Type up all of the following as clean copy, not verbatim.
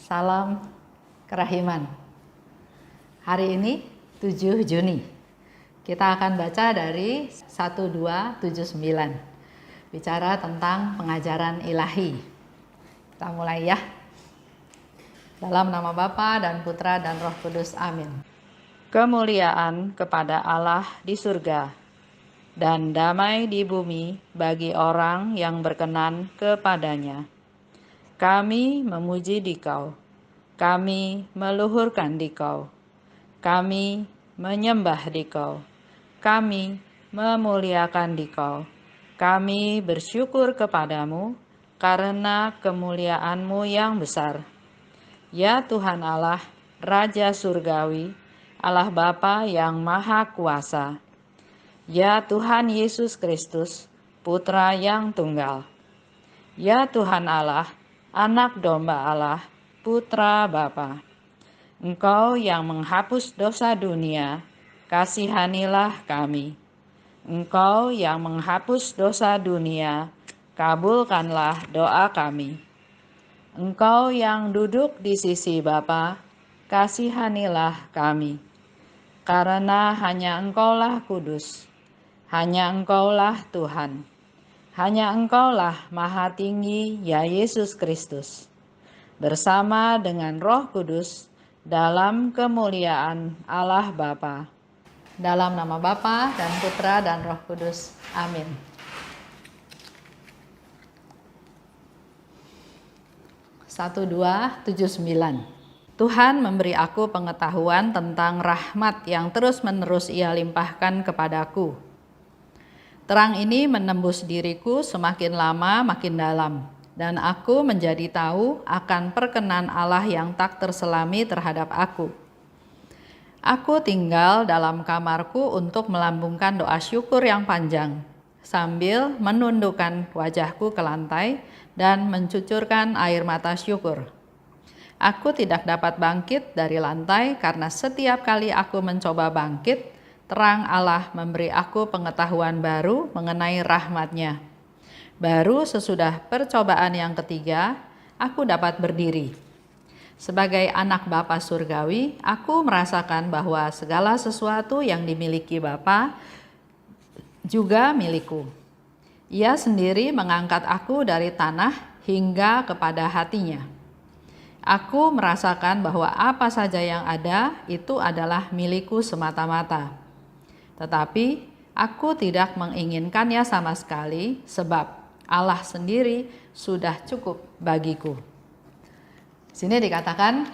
Salam kerahiman. Hari ini 7 Juni. Kita akan baca dari 1279. Bicara tentang pengajaran ilahi. Kita mulai ya. Dalam nama Bapa dan Putra dan Roh Kudus. Amin. Kemuliaan kepada Allah di surga dan damai di bumi bagi orang yang berkenan kepadanya. Kami memuji Dikau, kami meluhurkan Dikau, kami menyembah Dikau, kami memuliakan Dikau, kami bersyukur kepadamu karena kemuliaan-Mu yang besar. Ya Tuhan Allah, Raja Surgawi, Allah Bapa yang Maha Kuasa. Ya Tuhan Yesus Kristus, Putra yang Tunggal. Ya Tuhan Allah, Anak Domba Allah, Putra Bapa. Engkau yang menghapus dosa dunia, kasihanilah kami. Engkau yang menghapus dosa dunia, kabulkanlah doa kami. Engkau yang duduk di sisi Bapa, kasihanilah kami. Karena hanya Engkaulah kudus, hanya Engkaulah Tuhan, hanya Engkaulah Maha Tinggi, ya Yesus Kristus, bersama dengan Roh Kudus dalam kemuliaan Allah Bapa. Dalam nama Bapa dan Putra dan Roh Kudus. Amin. Satu, dua, 79. Tuhan memberi aku pengetahuan tentang rahmat yang terus-menerus Ia limpahkan kepadaku. Terang ini menembus diriku semakin lama makin dalam, dan aku menjadi tahu akan perkenan Allah yang tak terselami terhadap aku. Aku tinggal dalam kamarku untuk melambungkan doa syukur yang panjang, sambil menundukkan wajahku ke lantai dan mencucurkan air mata syukur. Aku tidak dapat bangkit dari lantai karena setiap kali aku mencoba bangkit, terang Allah memberi aku pengetahuan baru mengenai rahmat-Nya. Baru sesudah percobaan yang ketiga, aku dapat berdiri. Sebagai anak Bapa surgawi, aku merasakan bahwa segala sesuatu yang dimiliki Bapa juga milikku. Ia sendiri mengangkat aku dari tanah hingga kepada hatinya. Aku merasakan bahwa apa saja yang ada itu adalah milikku semata-mata. Tetapi aku tidak menginginkannya sama sekali, sebab Allah sendiri sudah cukup bagiku. Sini dikatakan,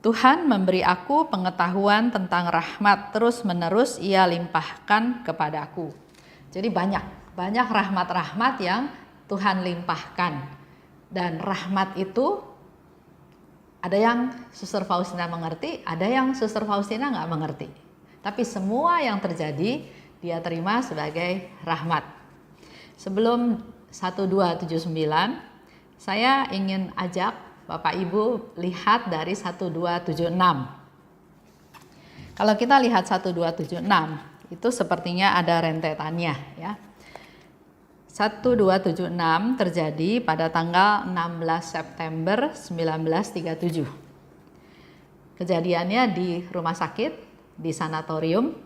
Tuhan memberi aku pengetahuan tentang rahmat terus-menerus Ia limpahkan kepadaku. Jadi banyak rahmat-rahmat yang Tuhan limpahkan. Dan rahmat itu ada yang Suster Faustina mengerti, ada yang Suster Faustina nggak mengerti. Tapi semua yang terjadi dia terima sebagai rahmat. Sebelum 1279, saya ingin ajak Bapak Ibu lihat dari 1276. Kalau kita lihat 1276, itu sepertinya ada rentetannya ya. 1276 terjadi pada tanggal 16 September 1937. Kejadiannya di rumah sakit, di sanatorium.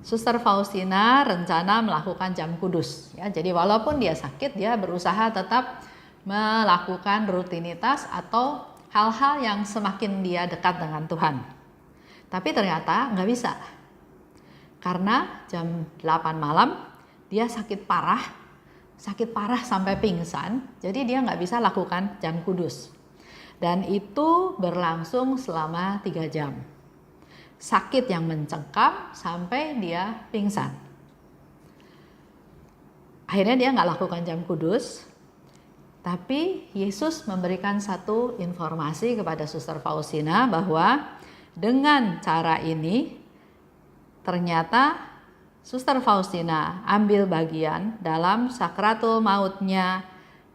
Suster Faustina rencana melakukan jam kudus ya. Jadi walaupun dia sakit, dia berusaha tetap melakukan rutinitas atau hal-hal yang semakin dia dekat dengan Tuhan. Tapi ternyata nggak bisa. Karena jam 8 malam dia sakit parah sampai pingsan. Jadi dia nggak bisa lakukan jam kudus. Dan itu berlangsung selama 3 jam. Sakit yang mencengkam sampai dia pingsan. Akhirnya dia nggak lakukan jam kudus, tapi Yesus memberikan satu informasi kepada Suster Faustina bahwa dengan cara ini ternyata Suster Faustina ambil bagian dalam sakratul mautnya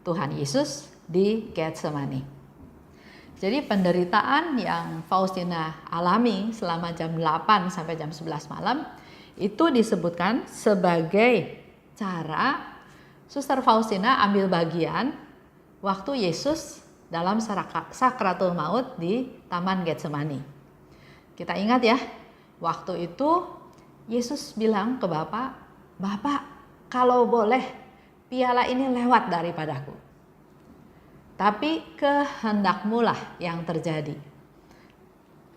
Tuhan Yesus di Getsemani. Jadi penderitaan yang Faustina alami selama jam 8 sampai jam 11 malam itu disebutkan sebagai cara Suster Faustina ambil bagian waktu Yesus dalam sakratul maut di Taman Getsemani. Kita ingat ya, waktu itu Yesus bilang ke Bapa, "Bapa, kalau boleh piala ini lewat daripadaku. Tapi kehendakmu lah yang terjadi."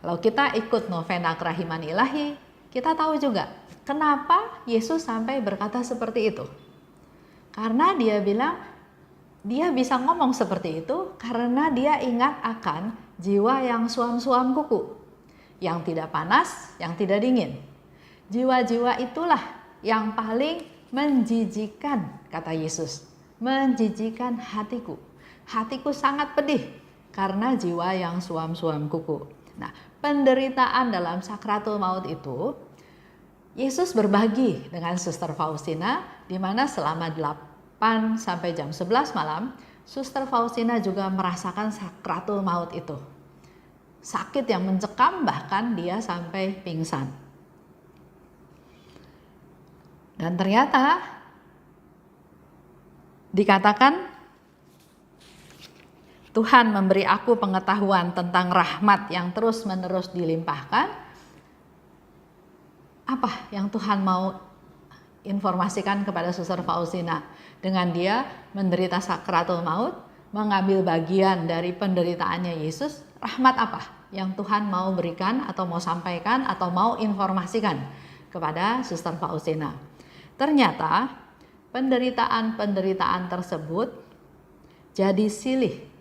Kalau kita ikut novena kerahiman ilahi, kita tahu juga kenapa Yesus sampai berkata seperti itu. Karena dia bilang, dia bisa ngomong seperti itu karena dia ingat akan jiwa yang suam-suam kuku, yang tidak panas, yang tidak dingin. Jiwa-jiwa itulah yang paling menjijikan, kata Yesus. Menjijikan hatiku. Hatiku sangat pedih karena jiwa yang suam-suam kuku. Nah, penderitaan dalam sakratul maut itu Yesus berbagi dengan Suster Faustina, di mana selama 8 sampai jam 11 malam Suster Faustina juga merasakan sakratul maut itu. Sakit yang mencekam, bahkan dia sampai pingsan. Dan ternyata dikatakan Tuhan memberi aku pengetahuan tentang rahmat yang terus-menerus dilimpahkan. Apa yang Tuhan mau informasikan kepada Suster Faustina dengan dia menderita sakratul maut, mengambil bagian dari penderitaannya Yesus? Rahmat apa yang Tuhan mau berikan atau mau sampaikan atau mau informasikan kepada Suster Faustina? Ternyata penderitaan-penderitaan tersebut jadi silih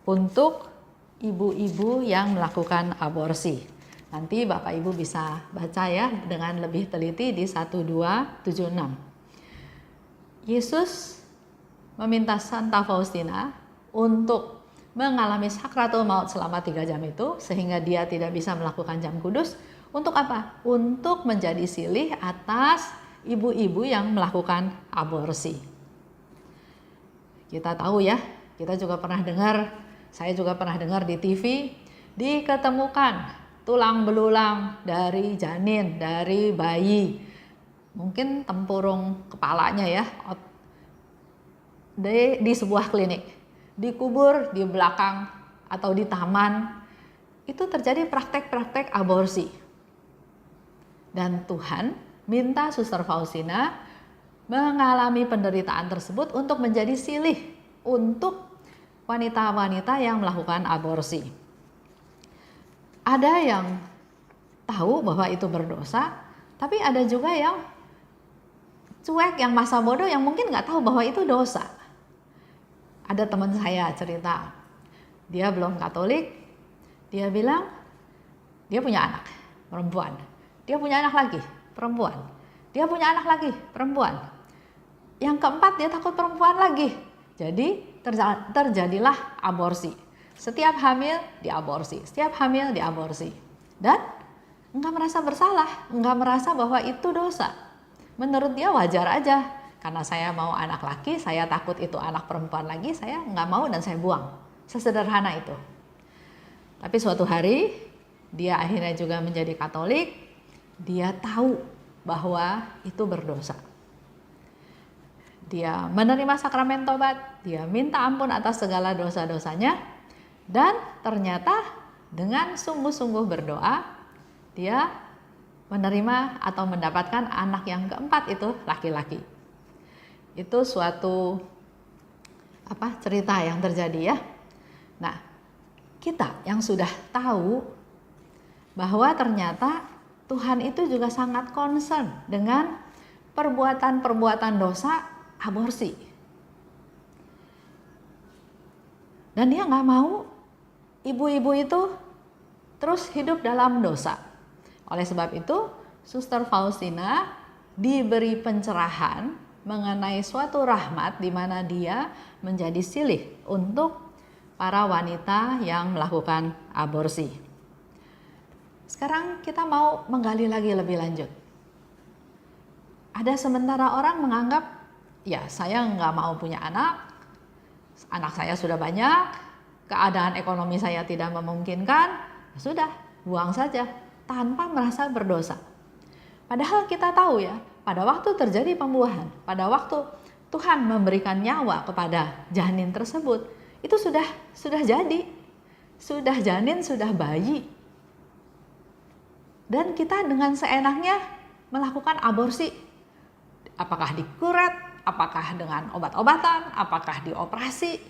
untuk ibu-ibu yang melakukan aborsi. Nanti Bapak Ibu bisa baca ya dengan lebih teliti di 1276. Yesus meminta Santa Faustina untuk mengalami sakratul maut selama 3 jam itu, sehingga dia tidak bisa melakukan jam kudus. Untuk apa? Untuk menjadi silih atas ibu-ibu yang melakukan aborsi. Kita tahu ya, kita juga pernah dengar, saya juga pernah dengar di TV, diketemukan tulang belulang dari janin, dari bayi, mungkin tempurung kepalanya ya, di sebuah klinik, dikubur di belakang atau di taman. Itu terjadi praktek-praktek aborsi. Dan Tuhan minta Suster Faustina mengalami penderitaan tersebut untuk menjadi silih untuk wanita-wanita yang melakukan aborsi. Ada yang tahu bahwa itu berdosa, tapi ada juga yang cuek, yang masa bodoh, yang mungkin nggak tahu bahwa itu dosa. Ada teman saya cerita, dia belum Katolik, dia bilang dia punya anak perempuan, dia punya anak lagi perempuan, dia punya anak lagi perempuan, yang keempat dia takut perempuan lagi. Jadi terjadilah aborsi. Setiap hamil diaborsi, setiap hamil diaborsi. Dan enggak merasa bersalah, enggak merasa bahwa itu dosa. Menurut dia wajar aja. Karena saya mau anak laki, saya takut itu anak perempuan lagi, saya enggak mau dan saya buang. Sesederhana itu. Tapi suatu hari dia akhirnya juga menjadi Katolik. Dia tahu bahwa itu berdosa. Dia menerima sakramen tobat, dia minta ampun atas segala dosa-dosanya, dan ternyata dengan sungguh-sungguh berdoa, dia menerima atau mendapatkan anak yang keempat itu laki-laki. Itu suatu cerita yang terjadi ya. Nah, kita yang sudah tahu bahwa ternyata Tuhan itu juga sangat concern dengan perbuatan-perbuatan dosa aborsi. Dan dia nggak mau ibu-ibu itu terus hidup dalam dosa. Oleh sebab itu, Suster Faustina diberi pencerahan mengenai suatu rahmat di mana dia menjadi silih untuk para wanita yang melakukan aborsi. Sekarang kita mau menggali lagi lebih lanjut. Ada sementara orang menganggap, ya saya nggak mau punya anak saya sudah banyak, keadaan ekonomi saya tidak memungkinkan, sudah buang saja tanpa merasa berdosa. Padahal kita tahu ya, pada waktu terjadi pembuahan, pada waktu Tuhan memberikan nyawa kepada janin tersebut, itu sudah jadi, sudah janin, sudah bayi. Dan kita dengan seenaknya melakukan aborsi. Apakah dikuret, apakah dengan obat-obatan, apakah dioperasi.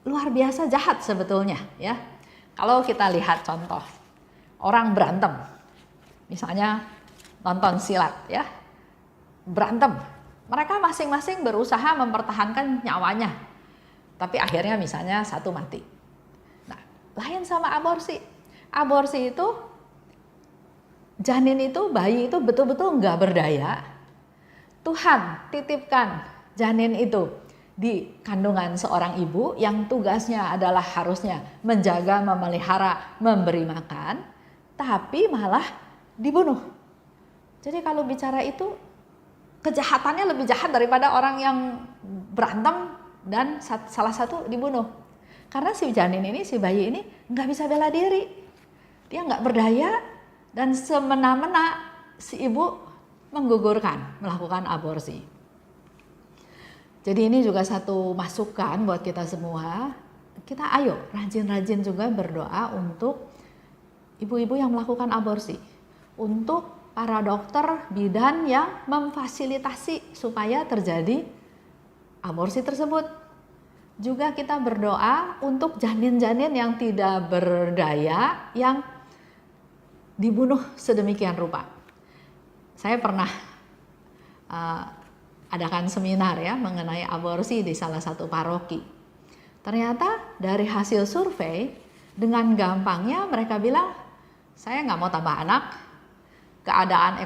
Luar biasa jahat sebetulnya ya. Kalau kita lihat contoh orang berantem, misalnya nonton silat ya, berantem. Mereka masing-masing berusaha mempertahankan nyawanya. Tapi akhirnya misalnya satu mati. Nah, lain sama aborsi. Aborsi itu, janin itu, bayi itu betul-betul nggak berdaya. Tuhan titipkan janin itu di kandungan seorang ibu yang tugasnya adalah harusnya menjaga, memelihara, memberi makan, tapi malah dibunuh. Jadi kalau bicara itu, kejahatannya lebih jahat daripada orang yang berantem dan salah satu dibunuh. Karena si janin ini, si bayi ini nggak bisa bela diri. Dia nggak berdaya dan semena-mena si ibu menggugurkan, melakukan aborsi. Jadi ini juga satu masukan buat kita semua. Kita ayo rajin-rajin juga berdoa untuk ibu-ibu yang melakukan aborsi. Untuk para dokter bidan yang memfasilitasi supaya terjadi aborsi tersebut. Juga kita berdoa untuk janin-janin yang tidak berdaya, yang dibunuh sedemikian rupa. Saya pernah adakan seminar ya mengenai aborsi di salah satu paroki. Ternyata dari hasil survei, dengan gampangnya mereka bilang, saya nggak mau tambah anak, keadaan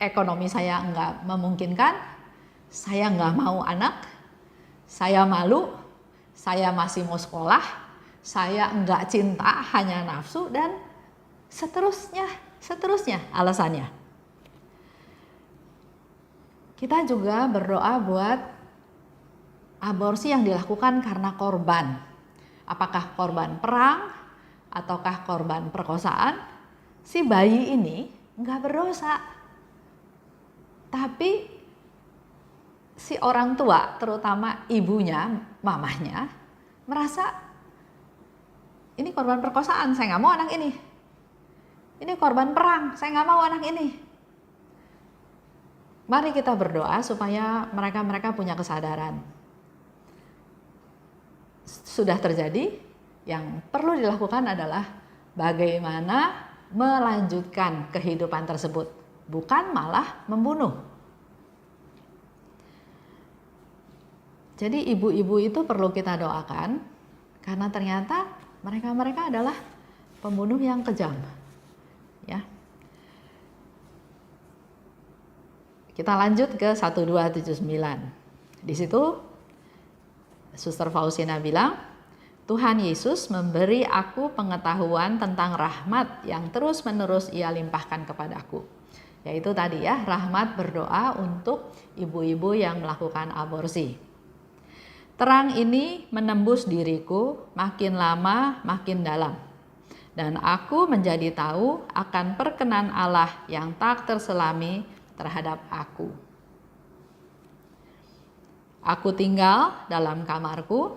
ekonomi saya nggak memungkinkan, saya nggak mau anak, saya malu, saya masih mau sekolah, saya nggak cinta, hanya nafsu, dan seterusnya alasannya. Kita juga berdoa buat aborsi yang dilakukan karena korban. Apakah korban perang ataukah korban perkosaan? Si bayi ini nggak berdosa. Tapi si orang tua, terutama ibunya, mamahnya, merasa ini korban perkosaan, saya nggak mau anak ini. Ini korban perang, saya nggak mau anak ini. Mari kita berdoa supaya mereka punya kesadaran. Sudah terjadi, yang perlu dilakukan adalah bagaimana melanjutkan kehidupan tersebut, bukan malah membunuh. Jadi ibu-ibu itu perlu kita doakan, karena ternyata mereka adalah pembunuh yang kejam. Ya. Kita lanjut ke 1279. Di situ Suster Faustina bilang, Tuhan Yesus memberi aku pengetahuan tentang rahmat yang terus-menerus Ia limpahkan kepadaku. Yaitu tadi ya, rahmat berdoa untuk ibu-ibu yang melakukan aborsi. Terang ini menembus diriku, makin lama makin dalam. Dan aku menjadi tahu akan perkenan Allah yang tak terselami terhadap aku. Aku tinggal dalam kamarku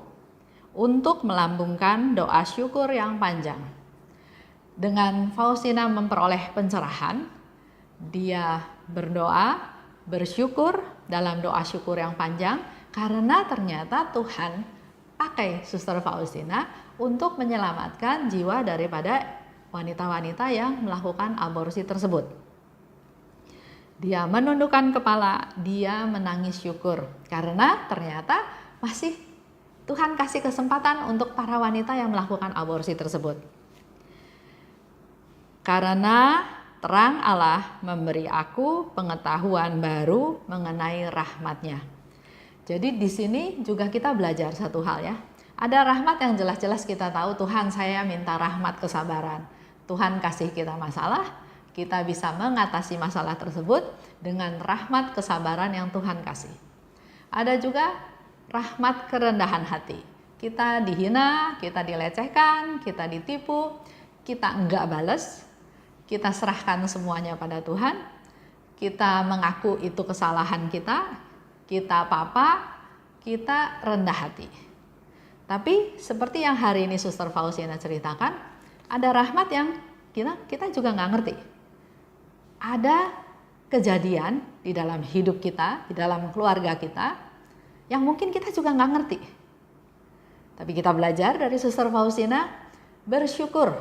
untuk melambungkan doa syukur yang panjang. Dengan Faustina memperoleh pencerahan, dia berdoa, bersyukur dalam doa syukur yang panjang, karena ternyata Tuhan pakai Suster Faustina untuk menyelamatkan jiwa daripada wanita-wanita yang melakukan aborsi tersebut. Dia menundukkan kepala, dia menangis syukur, karena ternyata masih Tuhan kasih kesempatan untuk para wanita yang melakukan aborsi tersebut. Karena terang Allah memberi aku pengetahuan baru mengenai rahmat-Nya. Jadi di sini juga kita belajar satu hal ya. Ada rahmat yang jelas-jelas kita tahu, Tuhan saya minta rahmat kesabaran. Tuhan kasih kita masalah, kita bisa mengatasi masalah tersebut dengan rahmat kesabaran yang Tuhan kasih. Ada juga rahmat kerendahan hati. Kita dihina, kita dilecehkan, kita ditipu, kita enggak balas, kita serahkan semuanya pada Tuhan, kita mengaku itu kesalahan kita apa-apa, kita rendah hati. Tapi seperti yang hari ini Suster Faustina ceritakan, ada rahmat yang kita juga nggak ngerti. Ada kejadian di dalam hidup kita, di dalam keluarga kita, yang mungkin kita juga nggak ngerti. Tapi kita belajar dari Suster Faustina, bersyukur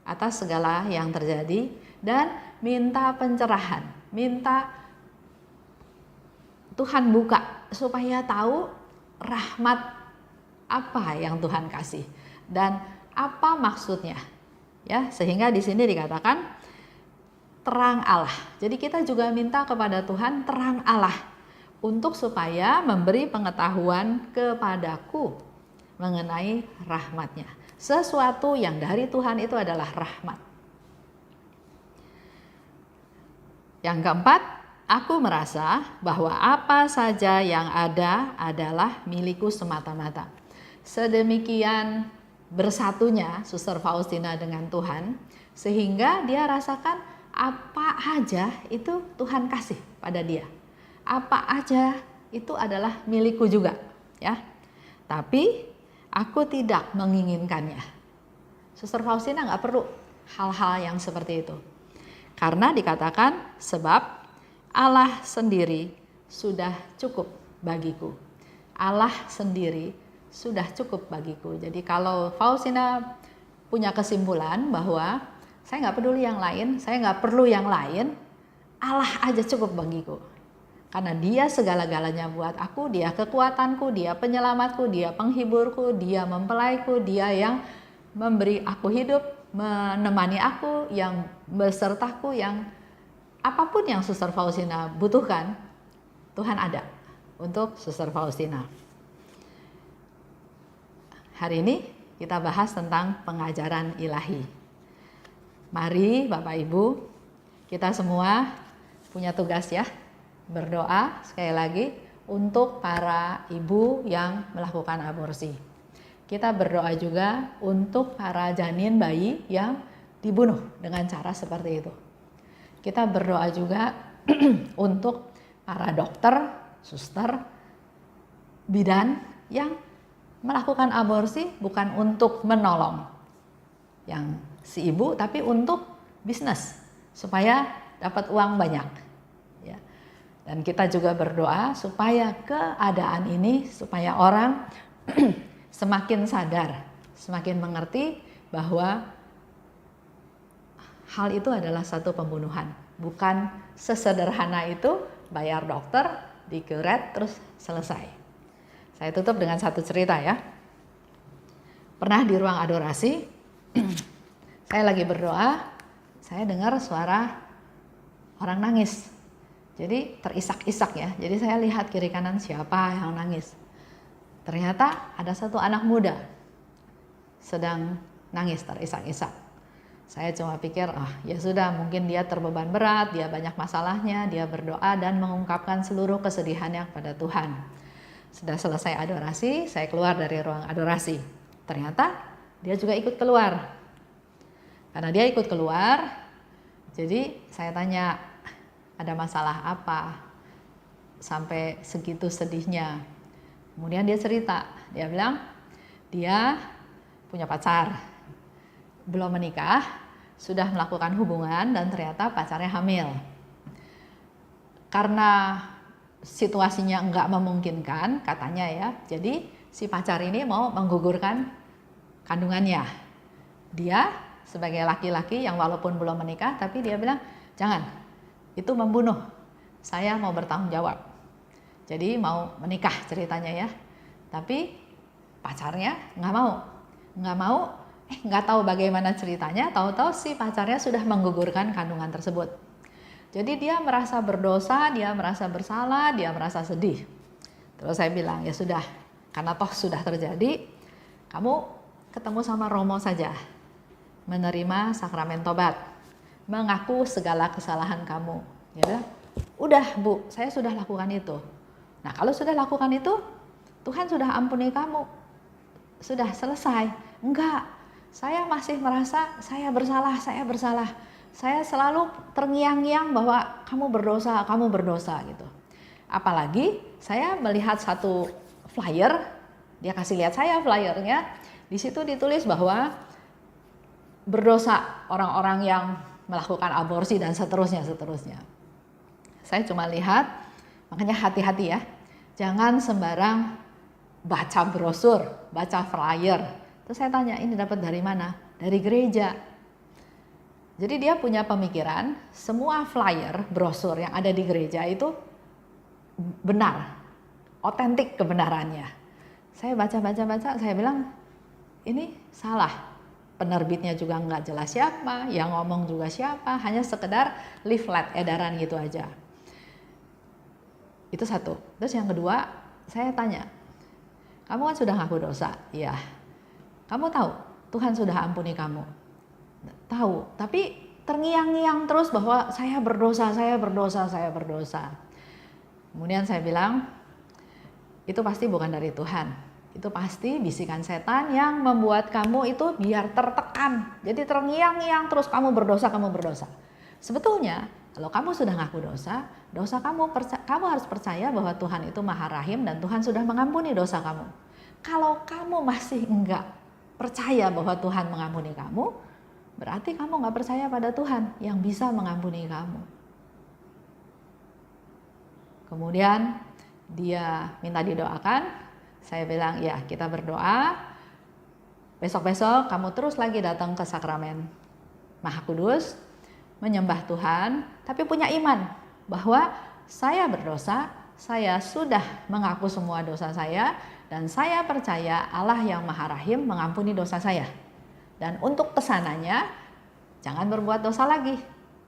atas segala yang terjadi dan minta pencerahan, minta Tuhan buka supaya tahu rahmat apa yang Tuhan kasih dan apa maksudnya. Ya, sehingga di sini dikatakan terang Allah. Jadi kita juga minta kepada Tuhan terang Allah untuk supaya memberi pengetahuan kepadaku mengenai rahmatnya. Sesuatu yang dari Tuhan itu adalah rahmat. Yang keempat, aku merasa bahwa apa saja yang ada adalah milikku semata-mata. Sedemikian bersatunya Suster Faustina dengan Tuhan, sehingga dia rasakan apa aja itu Tuhan kasih pada dia. Apa aja itu adalah milikku juga, ya. Tapi aku tidak menginginkannya. Suster Faustina nggak perlu hal-hal yang seperti itu. Karena dikatakan sebab Allah sendiri sudah cukup bagiku. Allah sendiri sudah cukup bagiku. Jadi kalau Faustina punya kesimpulan bahwa saya nggak peduli yang lain, saya nggak perlu yang lain, Allah aja cukup bagiku. Karena dia segala-galanya buat aku, dia kekuatanku, dia penyelamatku, dia penghiburku, dia mempelaiku, dia yang memberi aku hidup, menemani aku, yang besertaku, yang apapun yang Suster Faustina butuhkan, Tuhan ada untuk Suster Faustina. Hari ini kita bahas tentang pengajaran ilahi. Mari Bapak Ibu, kita semua punya tugas ya, berdoa sekali lagi untuk para ibu yang melakukan aborsi. Kita berdoa juga untuk para janin bayi yang dibunuh dengan cara seperti itu. Kita berdoa juga untuk para dokter, suster, bidan yang melakukan aborsi bukan untuk menolong yang si ibu, tapi untuk bisnis supaya dapat uang banyak. Ya. Dan kita juga berdoa supaya keadaan ini, supaya orang semakin sadar, semakin mengerti bahwa hal itu adalah satu pembunuhan. Bukan sesederhana itu bayar dokter, dikeret, terus selesai. Saya tutup dengan satu cerita ya. Pernah di ruang adorasi, saya lagi berdoa, saya dengar suara orang nangis. Jadi terisak-isak ya. Jadi saya lihat kiri kanan siapa yang nangis. Ternyata ada satu anak muda sedang nangis terisak-isak. Saya cuma pikir, ya sudah, mungkin dia terbeban berat, dia banyak masalahnya, dia berdoa dan mengungkapkan seluruh kesedihannya kepada Tuhan. Sudah selesai adorasi, saya keluar dari ruang adorasi. Ternyata dia juga ikut keluar. Karena dia ikut keluar, jadi saya tanya, ada masalah apa sampai segitu sedihnya? Kemudian dia cerita, dia bilang dia punya pacar, belum menikah, sudah melakukan hubungan dan ternyata pacarnya hamil. Karena situasinya enggak memungkinkan katanya ya, jadi si pacar ini mau menggugurkan kandungannya. Dia sebagai laki-laki yang walaupun belum menikah, tapi dia bilang jangan, itu membunuh, saya mau bertanggung jawab. Jadi mau menikah ceritanya ya, tapi pacarnya nggak mau, nggak tahu bagaimana ceritanya, tahu-tahu si pacarnya sudah menggugurkan kandungan tersebut. Jadi dia merasa berdosa, dia merasa bersalah, dia merasa sedih. Terus saya bilang, ya sudah, karena toh sudah terjadi, kamu ketemu sama Romo saja, menerima sakramen tobat, mengaku segala kesalahan kamu. Ya udah, udah Bu, saya sudah lakukan itu. Nah kalau sudah lakukan itu, Tuhan sudah ampuni kamu, sudah selesai. Enggak, saya masih merasa saya bersalah. Saya selalu terngiang-ngiang bahwa kamu berdosa gitu. Apalagi saya melihat satu flyer Dia kasih lihat saya flyernya, di situ ditulis bahwa berdosa orang-orang yang melakukan aborsi dan seterusnya. Saya cuma lihat, makanya hati-hati ya, jangan sembarang baca brosur, baca flyer. Terus saya tanya, ini dapat dari mana? Dari gereja. Jadi dia punya pemikiran, semua flyer, brosur yang ada di gereja itu benar, otentik kebenarannya. Saya baca, saya bilang, ini salah. Penerbitnya juga nggak jelas siapa, yang ngomong juga siapa, hanya sekedar leaflet, edaran gitu aja. Itu satu. Terus yang kedua, saya tanya, kamu kan sudah ngaku dosa? Iya. Kamu tahu Tuhan sudah ampuni kamu? Tahu, tapi terngiang-ngiang terus bahwa saya berdosa. Kemudian saya bilang, itu pasti bukan dari Tuhan. Itu pasti bisikan setan yang membuat kamu itu biar tertekan. Jadi terngiang-ngiang terus kamu berdosa. Sebetulnya kalau kamu sudah ngaku dosa kamu harus percaya bahwa Tuhan itu Maha Rahim dan Tuhan sudah mengampuni dosa kamu. Kalau kamu masih enggak percaya bahwa Tuhan mengampuni kamu, berarti kamu enggak percaya pada Tuhan yang bisa mengampuni kamu. Kemudian dia minta didoakan. Saya bilang, ya kita berdoa, besok-besok kamu terus lagi datang ke sakramen Maha Kudus, menyembah Tuhan, tapi punya iman bahwa saya berdosa, saya sudah mengaku semua dosa saya, dan saya percaya Allah yang Maha Rahim mengampuni dosa saya. Dan untuk kesananya, jangan berbuat dosa lagi.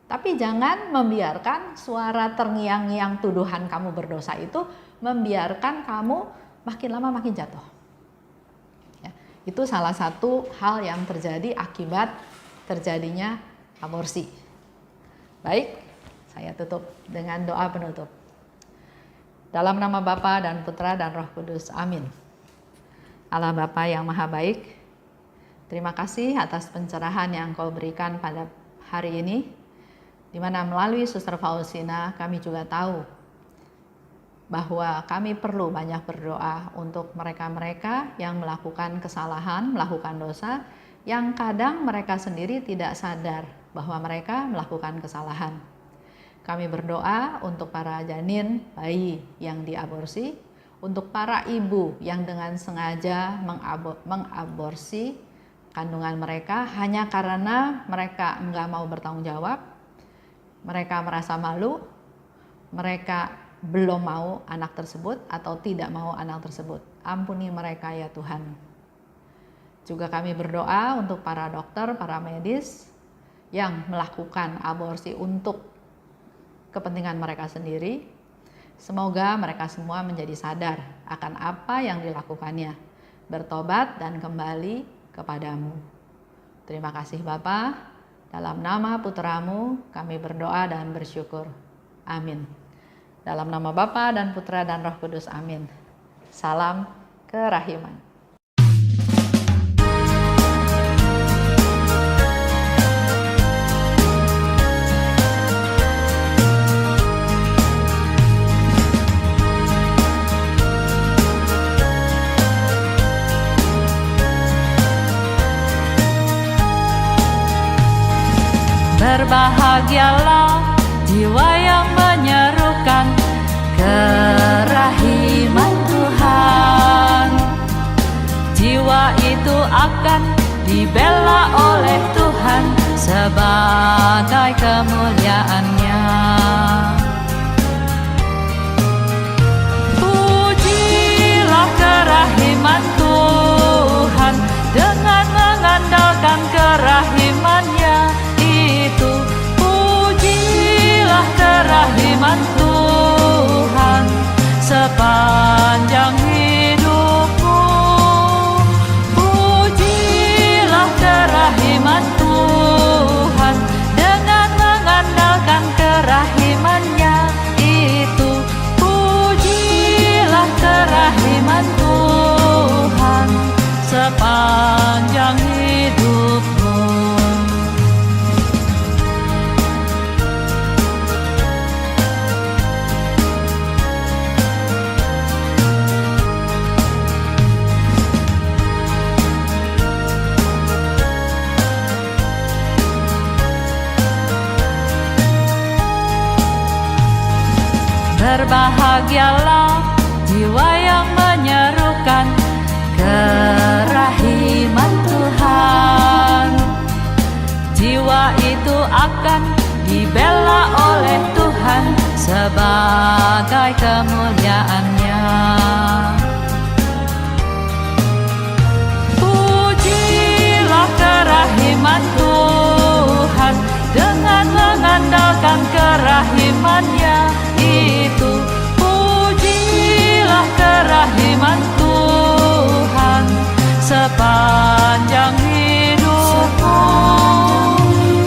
Tapi jangan membiarkan suara terngiang-ngiang tuduhan kamu berdosa itu membiarkan kamu makin lama makin jatuh. Ya, itu salah satu hal yang terjadi akibat terjadinya aborsi. Baik, saya tutup dengan doa penutup. Dalam nama Bapa dan Putra dan Roh Kudus, amin. Allah Bapa yang Maha Baik, terima kasih atas pencerahan yang Kau berikan pada hari ini, di mana melalui Suster Faustina kami juga tahu bahwa kami perlu banyak berdoa untuk mereka-mereka yang melakukan kesalahan, melakukan dosa, yang kadang mereka sendiri tidak sadar bahwa mereka melakukan kesalahan. Kami berdoa untuk para janin, bayi yang diaborsi, untuk para ibu yang dengan sengaja mengaborsi kandungan mereka hanya karena mereka enggak mau bertanggung jawab, mereka merasa malu, mereka belum mau anak tersebut atau tidak mau anak tersebut. Ampuni mereka ya Tuhan. Juga kami berdoa untuk para dokter, para medis yang melakukan aborsi untuk kepentingan mereka sendiri. Semoga mereka semua menjadi sadar akan apa yang dilakukannya, bertobat dan kembali kepadamu. Terima kasih Bapa, dalam nama Putramu kami berdoa dan bersyukur. Amin. Dalam nama Bapa dan Putra dan Roh Kudus, amin. Salam kerahiman. Berbahagialah jiwa yang menyerukan kerahiman Tuhan. Jiwa itu akan dibela oleh Tuhan sebagai kemuliaan-Nya. Pujilah kerahiman Tuhan dengan mengandalkan kerahiman-Nya itu. Pujilah kerahiman Tuhan sepanjang hidupmu. Pujilah kerahiman Tuhan dengan mengandalkan berbahagialah jiwa yang menyerukan kerahiman Tuhan. Jiwa itu akan dibela oleh Tuhan sebagai kemuliaan-Nya. Pujilah kerahiman Tuhan dengan mengandalkan kerahiman-Nya itu. Pujilah kerahiman Tuhan sepanjang hidupmu.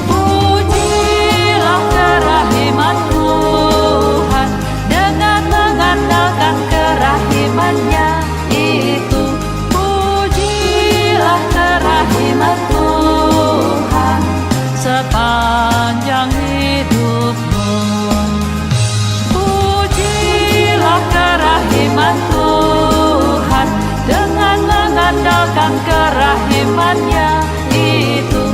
Pujilah kerahiman Tuhan dengan mengandalkan kerahiman-Nya itu. Pujilah kerahiman Tuhan sepanjang hidupmu. Pujilah kerahiman Tuhan dengan mengandalkan kerahiman-Nya itu.